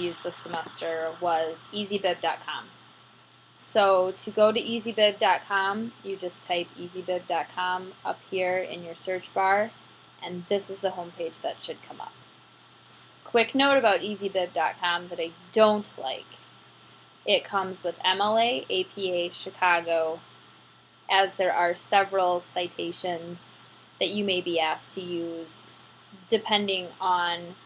used this semester was easybib.com. So to go to easybib.com, you just type easybib.com up here in your search bar, and this is the homepage that should come up. Quick note about easybib.com that I don't like. It comes with MLA, APA, Chicago, as there are several citations that you may be asked to use depending on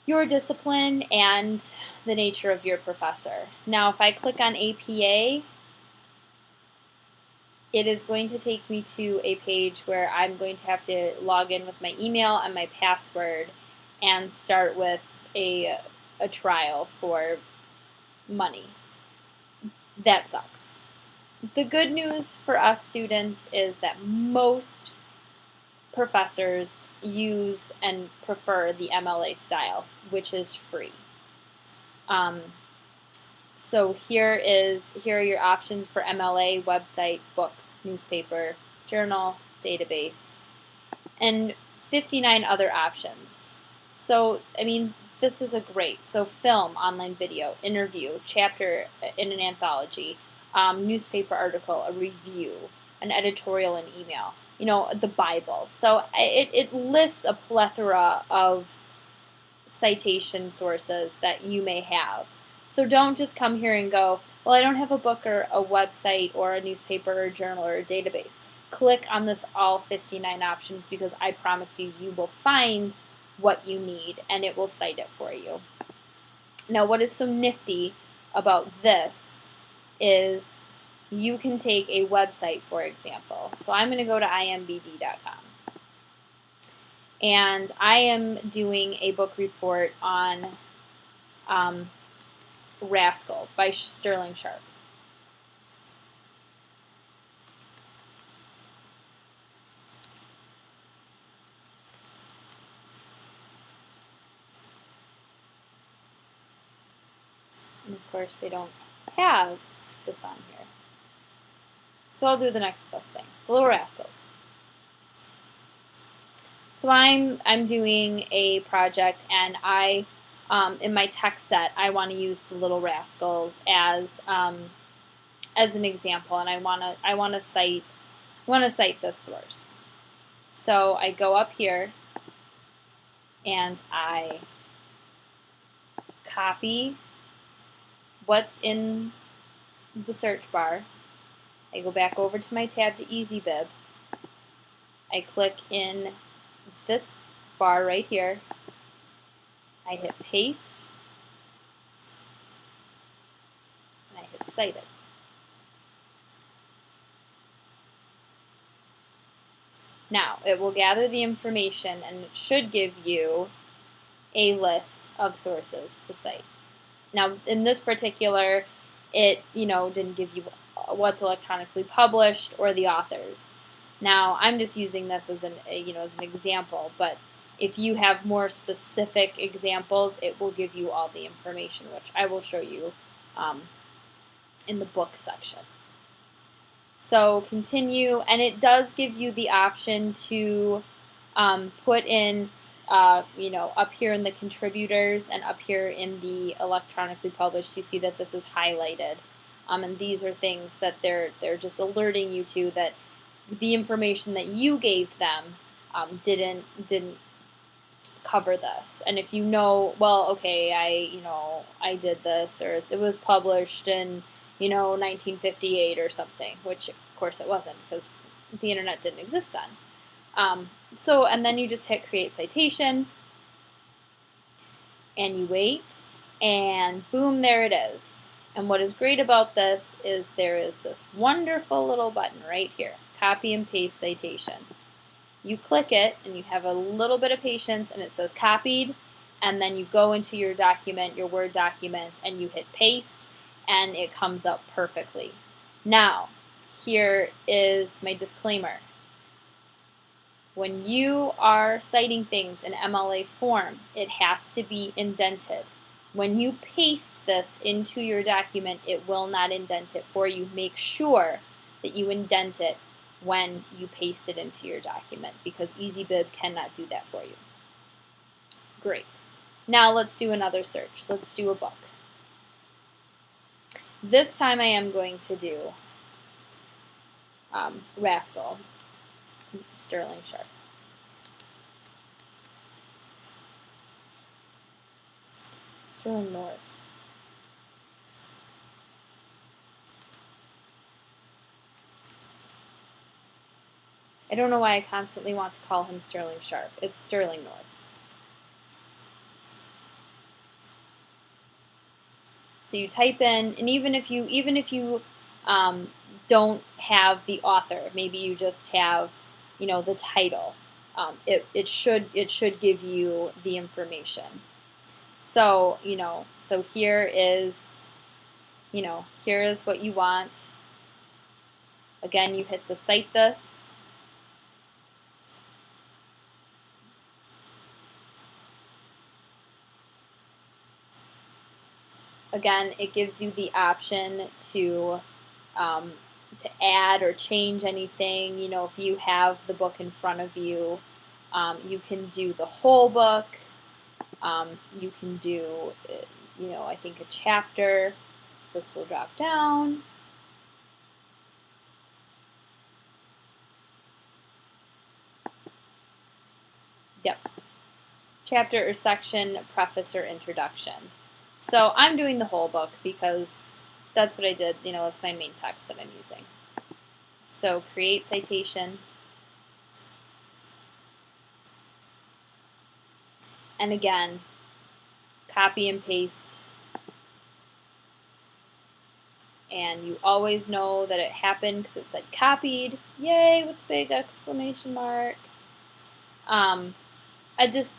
your discipline and the nature of your professor. Now, if I click on APA, it is going to take me to a page where I'm going to have to log in with my email and my password and start with a trial for money. That sucks. The good news for us students is that most professors use and prefer the MLA style, which is free. So here are your options for MLA: website, book, newspaper, journal, database, and 59 other options. So, I mean, this is a great. So film, online video, interview, chapter in an anthology, newspaper article, a review, an editorial, and email. You know, the Bible. So it lists a plethora of citation sources that you may have. So don't just come here and go, well, I don't have a book or a website or a newspaper or a journal or a database. Click on this all 59 options, because I promise you, you will find what you need and it will cite it for you. Now, what is so nifty about this is you can take a website, for example. So I'm going to go to imbd.com. And I am doing a book report on Rascal by Sterling Sharp. And of course, they don't have this on here. So I'll do the next best thing, The Little Rascals. So I'm doing a project, and in my text set, I want to use The Little Rascals as an example, and I want to cite this source. So I go up here and I copy what's in the search bar. I go back over to my tab to easybib. I click in this bar right here. I hit paste, and I hit cite it. Now, it will gather the information, and it should give you a list of sources to cite. Now, in this particular, it didn't give you what's electronically published or the authors. Now, I'm just using this as an example, but if you have more specific examples, it will give you all the information, which I will show you in the book section. So continue, and it does give you the option to put in, up here in the contributors and up here in the electronically published. You see that this is highlighted, and these are things that they're just alerting you to, that the information that you gave them didn't cover this. And if you know, well, okay, I did this, or it was published in 1958 or something, which of course it wasn't, because the internet didn't exist then. And then you just hit create citation, and you wait, and boom, there it is. And what is great about this is there is this wonderful little button right here, copy and paste citation. You click it, and you have a little bit of patience, and it says copied, and then you go into your document, your Word document, and you hit paste, and it comes up perfectly. Now, here is my disclaimer. When you are citing things in MLA form, it has to be indented. When you paste this into your document, it will not indent it for you. Make sure that you indent it when you paste it into your document, because easybib cannot do that for you. Great. Now let's do another search. Let's do a book. This time I am going to do Rascal, Sterling Sharp. Sterling North. I don't know why I constantly want to call him Sterling Sharp. It's Sterling North. So you type in, and even if you don't have the author, maybe you just have, you know, the title. It should give you the information. So so here is, here is what you want. Again, you hit the cite this. Again, it gives you the option to add or change anything. You know, if you have the book in front of you, you can do the whole book. You can do, I think a chapter. This will drop down. Yep. Chapter or section, preface or introduction. So I'm doing the whole book because that's what I did. That's my main text that I'm using. So create citation. And again, copy and paste. And you always know that it happened because it said copied. Yay, with a big exclamation mark.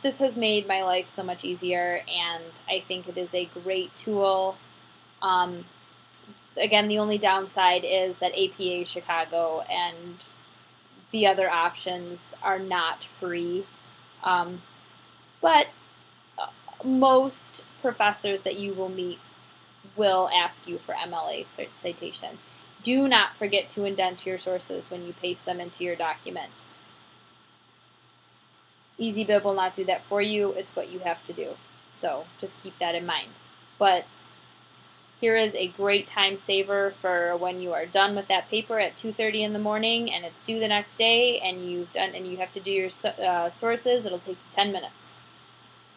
This has made my life so much easier, and I think it is a great tool. Again, the only downside is that APA Chicago and the other options are not free. But most professors that you will meet will ask you for MLA citation. Do not forget to indent your sources when you paste them into your document. easybib will not do that for you. It's what you have to do. So just keep that in mind. But here is a great time saver for when you are done with that paper at 2:30 in the morning and it's due the next day and you have to do your sources. It'll take 10 minutes.